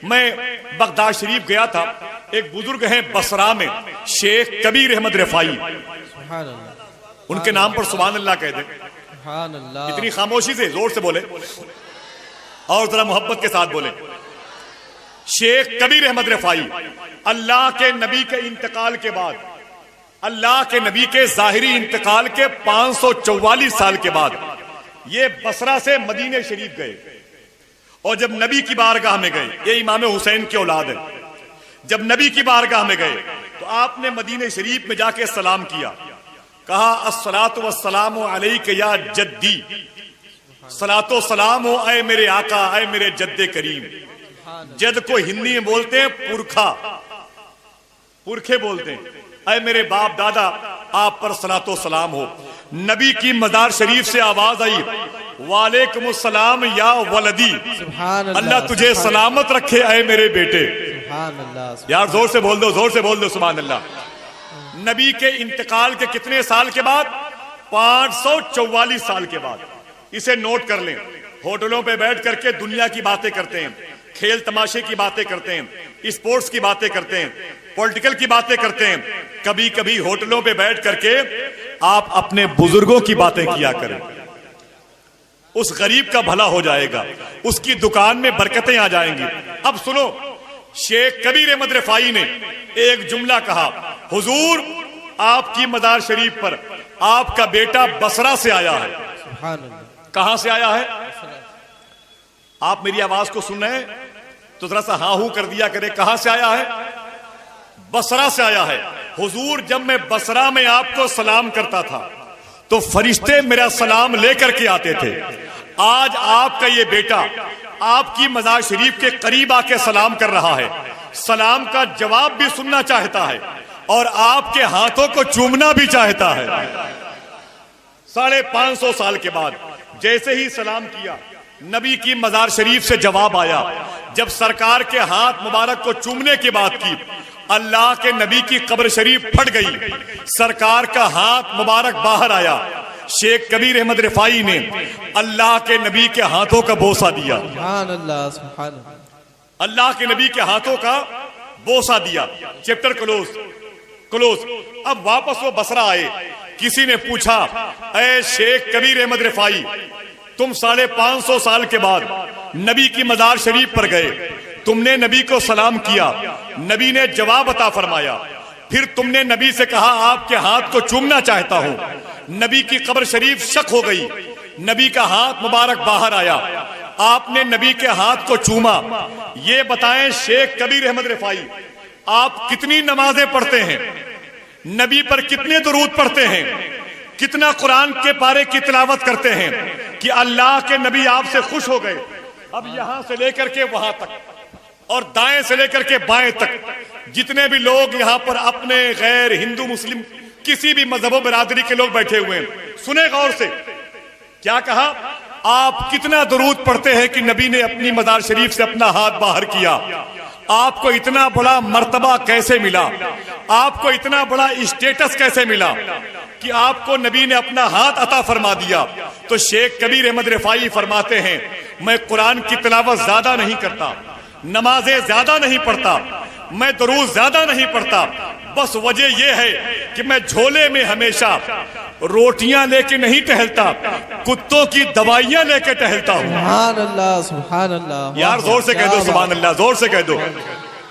میں بغداد شریف گیا تھا، ایک بزرگ ہیں بصرہ میں، شیخ کبیر احمد رفاعی، سبحان اللہ، ان کے نام پر سبحان اللہ کہہ دیں۔ سبحان اللہ، اتنی خاموشی سے زور سے بولے اور ذرا محبت کے ساتھ بولے۔ شیخ کبیر احمد رفاعی اللہ کے نبی کے انتقال کے بعد، اللہ کے نبی کے ظاہری انتقال کے 544 سال کے بعد یہ بصرہ سے مدینہ شریف گئے، اور جب نبی کی بارگاہ میں گئے، یہ امام حسین کی اولاد ہے، جب نبی کی بارگاہ میں گئے تو آپ نے مدینہ شریف میں جا کے سلام کیا، کہا الصلاۃ والسلام علیک یا جدی، صلاۃ و سلام ہو اے میرے آقا، اے میرے جد کریم۔ جد کو ہندی میں بولتے ہیں پرکھا، پرکھے بولتے ہیں، اے میرے باپ دادا آپ پر صلاۃ و سلام ہو۔ نبی کی مزار شریف سے آواز آئی وعلیکم السلام یا ولدی، سبحان اللہ، اللہ تجھے سلامت رکھے اے میرے بیٹے۔ سبحان اللہ، یار زور سے بول دو، زور سے بول دو سبحان اللہ۔ نبی کے انتقال کے کتنے سال کے بعد؟ 544 سال کے بعد۔ اسے نوٹ کر لیں، ہوٹلوں پہ بیٹھ کر کے دنیا کی باتیں کرتے ہیں، کھیل تماشے کی باتیں کرتے ہیں، اسپورٹس کی باتیں کرتے ہیں، پولیٹیکل کی باتیں کرتے ہیں، کبھی کبھی ہوٹلوں پہ بیٹھ کر کے آپ اپنے بزرگوں کی باتیں کیا کریں، اس غریب کا بھلا ہو جائے گا، اس کی دکان میں برکتیں آ جائیں گی۔ اب سنو، شیخ کبیر احمد رفاعی نے ایک جملہ کہا، حضور آپ کی مزار شریف پر آپ کا بیٹا بصرہ سے آیا ہے۔ سبحان اللہ، کہاں سے آیا ہے؟ آپ میری آواز کو سن رہے ہیں تو ذرا سا ہاں ہوں کر دیا کرے، کہاں سے آیا ہے؟ بصرہ سے آیا ہے۔ حضور جب میں بصرہ میں آپ کو سلام کرتا تھا تو فرشتے میرا سلام لے کر کے آتے تھے، آج آپ کا یہ بیٹا آپ کی مزار شریف کے قریب آ کے سلام کر رہا ہے، سلام کا جواب بھی سننا چاہتا ہے اور آپ کے ہاتھوں کو چومنا بھی چاہتا ہے۔ 550 سال کے بعد جیسے ہی سلام کیا، نبی کی مزار شریف سے جواب آیا۔ جب سرکار کے ہاتھ مبارک کو چومنے کی بات کی، اللہ کے نبی کی قبر شریف پھٹ گئی، سرکار کا ہاتھ مبارک باہر آیا۔ شیخ کبیر احمد رفاعی نے اللہ کے نبی کے ہاتھوں کا بوسہ دیا، سبحان اللہ، سبحان اللہ، اللہ کے نبی کے ہاتھوں کا بوسہ دیا۔ Chapter close. اب واپس وہ بصرہ آئے، کسی نے پوچھا اے شیخ کبیر احمد رفاعی، تم 550 سال کے بعد نبی کی مزار شریف پر گئے، تم نے نبی کو سلام کیا، نبی نے جواب عطا فرمایا، پھر تم نے نبی سے کہا آپ کے ہاتھ کو چومنا چاہتا ہوں، نبی کی قبر شریف شک ہو گئی، نبی کا ہاتھ مبارک باہر آیا، آپ نے نبی کے ہاتھ کو چوما۔ یہ بتائیں شیخ کبیر احمد رفاعی، آپ کتنی نمازیں پڑھتے ہیں، نبی پر کتنے درود پڑھتے ہیں، کتنا قرآن کے پارے کی تلاوت کرتے ہیں کہ اللہ کے نبی آپ سے خوش ہو گئے؟ اب یہاں سے لے کر کے وہاں تک اور دائیں سے لے کر کے بائیں تک جتنے بھی لوگ یہاں پر اپنے غیر ہندو مسلم کسی بھی مذہب و برادری کے لوگ بیٹھے ہوئے ہیں، سنیں غور سے، کیا کہا؟ آپ کتنا درود پڑھتے ہیں کہ نبی نے اپنی مزار شریف سے اپنا ہاتھ باہر کیا؟ آپ کو اتنا بڑا مرتبہ کیسے ملا؟ آپ کو اتنا بڑا اسٹیٹس کیسے ملا کہ آپ کو نبی نے اپنا ہاتھ عطا فرما دیا؟ تو شیخ کبیر احمد رفاعی فرماتے ہیں میں قرآن کی تلاوت زیادہ نہیں کرتا، نمازیں زیادہ نہیں پڑھتا، میں درود زیادہ نہیں پڑھتا، بس وجہ یہ ہے کہ میں جھولے میں ہمیشہ روٹیاں لے کے نہیں ٹہلتا، کتوں کی دوائیاں لے کے ٹہلتا ہوں۔ سبحان اللہ، سبحان اللہ، یار زور سے کہہ دو سبحان اللہ، زور سے کہہ دو۔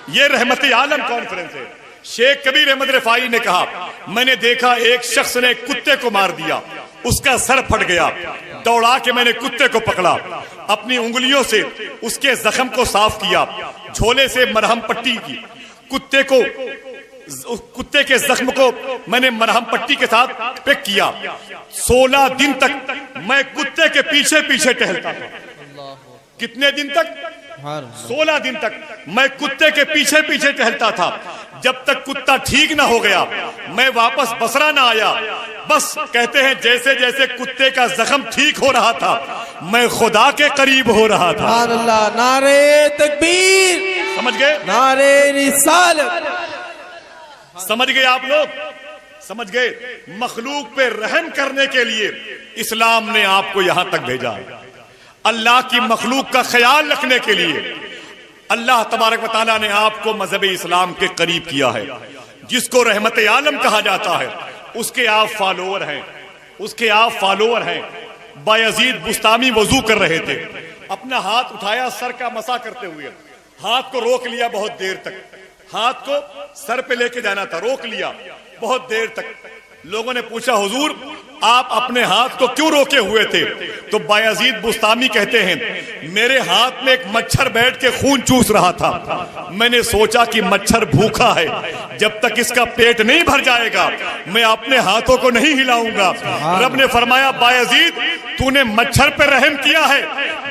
یہ رحمت عالم کانفرنس ہے۔ شیخ کبیر احمد رفاعی نے کہا میں نے دیکھا ایک شخص نے کتے کو مار دیا، اس کا سر پھٹ گیا، دوڑا کے میں نے کتے کو پکڑا، اپنی انگلیوں سے اس کے زخم کو صاف کیا، جھولے سے مرہم پٹی کی، کتے کے زخم کو میں نے مرہم پٹی کے ساتھ پیک کیا۔ 16 دن تک میں کتے کے پیچھے پیچھے ٹہلتا تھا۔ کتنے دن تک؟ 16 دن تک میں کتے کے پیچھے پیچھے ٹہلتا تھا، جب تک کتا ٹھیک نہ ہو گیا میں واپس بصرہ نہ آیا۔ بس کہتے ہیں جیسے جیسے کتے کا زخم ٹھیک ہو رہا تھا میں خدا کے قریب ہو رہا تھا۔ سبحان اللہ، نعرہ تکبیر، سمجھ گئے؟ نعرہ رسالت، سمجھ گئے آپ لوگ؟ سمجھ گئے؟ مخلوق پہ رحم کرنے کے لیے اسلام نے آپ کو یہاں تک بھیجا ہے، اللہ کی مخلوق کا خیال رکھنے کے لیے، اللہ تبارک و تعالیٰ نے آپ کو مذہب اسلام کے قریب کیا ہے. جس کو رحمت عالم کہا جاتا ہے اس کے آپ فالوور ہیں. بایزید بستامی وضو کر رہے تھے, اپنا ہاتھ اٹھایا سر کا مسح کرتے ہوئے, ہاتھ کو روک لیا بہت دیر تک, ہاتھ کو سر پہ لے کے جانا تھا, روک لیا بہت دیر تک. لوگوں نے پوچھا حضور آپ اپنے ہاتھ کو کیوں روکے ہوئے تھے؟ تو بایزید بستامی کہتے ہیں میرے ہاتھ میں ایک مچھر بیٹھ کے خون چوس رہا تھا, میں نے سوچا کہ مچھر بھوکا ہے, جب تک اس کا پیٹ نہیں بھر جائے گا میں اپنے ہاتھوں کو نہیں ہلاؤں گا. رب نے فرمایا بایزید تو نے مچھر پہ رحم کیا ہے,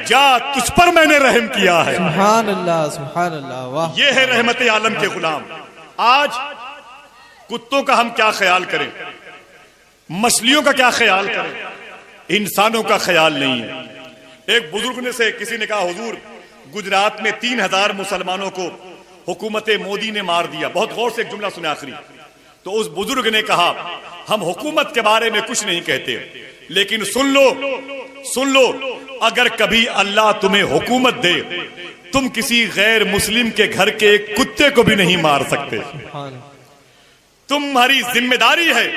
جا تجھ پر میں نے رحم کیا ہے. سبحان اللہ سبحان اللہ. واہ, یہ ہے رحمت عالم کے غلام. آج کتوں کا ہم کیا خیال کریں, مچھلیوں کا کیا خیال کریں, انسانوں کا خیال نہیں ہے. ایک بزرگ نے سے کسی نے کہا حضور گجرات میں 3000 مسلمانوں کو حکومت مودی نے مار دیا. بہت غور سے ایک جملہ سنا آخری. تو اس بزرگ نے کہا ہم حکومت کے بارے میں کچھ نہیں کہتے, لیکن سن لو اگر کبھی اللہ تمہیں حکومت دے تم کسی غیر مسلم کے گھر کے ایک کتے کو بھی نہیں مار سکتے. تمہاری ذمہ داری ہے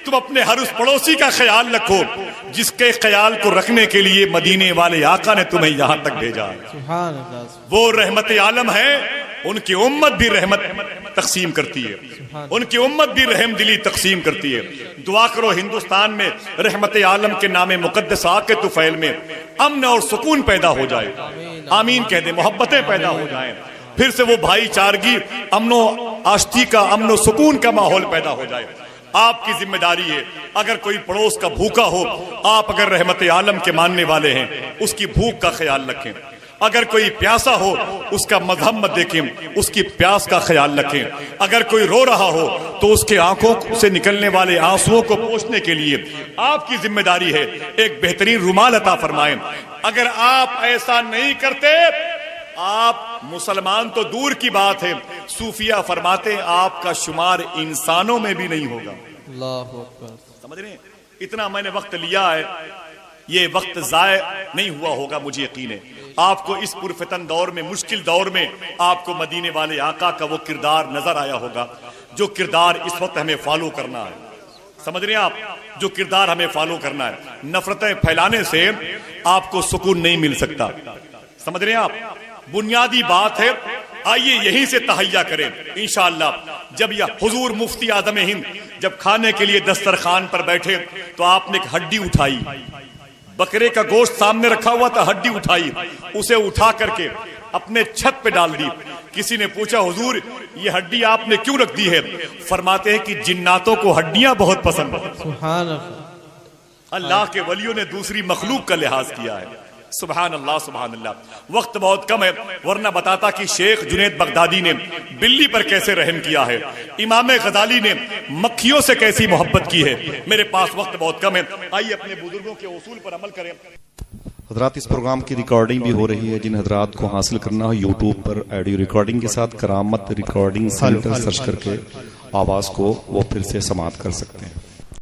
تم اپنے ہر اس پڑوسی کا خیال رکھو جس کے خیال کو رکھنے کے لیے مدینے والے آقا نے تمہیں یہاں تک بھیجا. سبحان اللہ. وہ رحمت عالم ہے, ان کی امت بھی رحمت تقسیم کرتی ہے, ان کی امت بھی رحم دلی تقسیم کرتی ہے. دعا کرو ہندوستان میں رحمت عالم کے نام مقدس آگ کے طفیل میں امن اور سکون پیدا ہو جائے. آمین کہہ دیں, محبتیں پیدا ہو جائیں, پھر سے وہ بھائی چارگی, امن و آشتی کا, امن و سکون کا ماحول پیدا ہو جائے. آپ کی ذمہ داری ہے اگر کوئی پڑوس کا بھوکا ہو, آپ اگر رحمت عالم کے ماننے والے ہیں اس کی بھوک کا خیال رکھیں. اگر کوئی پیاسا ہو اس کا مذہب مت دیکھیں, اس کی پیاس کا خیال رکھیں. اگر کوئی رو رہا ہو تو اس کے آنکھوں سے نکلنے والے آنسوؤں کو پوچھنے کے لیے آپ کی ذمہ داری ہے ایک بہترین رومال عطا فرمائیں. اگر آپ ایسا نہیں کرتے آپ مسلمان تو دور کی بات ہے, صوفیہ فرماتے ہیں آپ کا شمار انسانوں میں بھی نہیں ہوگا. اللہ اکبر. سمجھ رہے ہیں, اتنا میں نے وقت لیا ہے, یہ وقت ضائع نہیں ہوا ہوگا, مجھے یقین ہے. آپ کو اس پرفتن دور میں, مشکل دور میں آپ کو مدینے والے آقا کا وہ کردار نظر آیا ہوگا جو کردار اس وقت ہمیں فالو کرنا ہے. سمجھ رہے ہیں آپ, جو کردار ہمیں فالو کرنا ہے. نفرتیں پھیلانے سے آپ کو سکون نہیں مل سکتا. سمجھ رہے ہیں آپ, بنیادی بات ہے. آئیے یہیں سے تہیا کریں انشاءاللہ. جب یہ حضور مفتی اعظم ہند جب کھانے کے لیے دسترخوان پر بیٹھے تو آپ نے ایک ہڈی اٹھائی, بکرے کا گوشت سامنے رکھا ہوا تھا, ہڈی اٹھائی, اسے اٹھا کر کے اپنے چھت پہ ڈال دی. کسی نے پوچھا حضور یہ ہڈی آپ نے کیوں رکھ دی ہے؟ فرماتے ہیں کہ جناتوں کو ہڈیاں بہت پسند ہیں. سبحان اللہ. اللہ کے ولیوں نے دوسری مخلوق کا لحاظ کیا ہے. سبحان اللہ سبحان اللہ. وقت بہت کم ہے ورنہ بتاتا کہ شیخ جنید بغدادی نے بلی پر کیسے رحم کیا ہے, امام غزالی نے مکھیوں سے کیسی محبت کی ہے. میرے پاس وقت بہت کم ہے, آئیے اپنے بزرگوں کے اصول پر عمل کریں. حضرات اس پروگرام کی ریکارڈنگ بھی ہو رہی ہے, جن حضرات کو حاصل کرنا ہو یوٹیوب پر آڈیو ریکارڈنگ کے ساتھ کرامت ریکارڈنگ سینٹر سرچ کر کے آواز کو وہ پھر سے سماعت کر سکتے ہیں.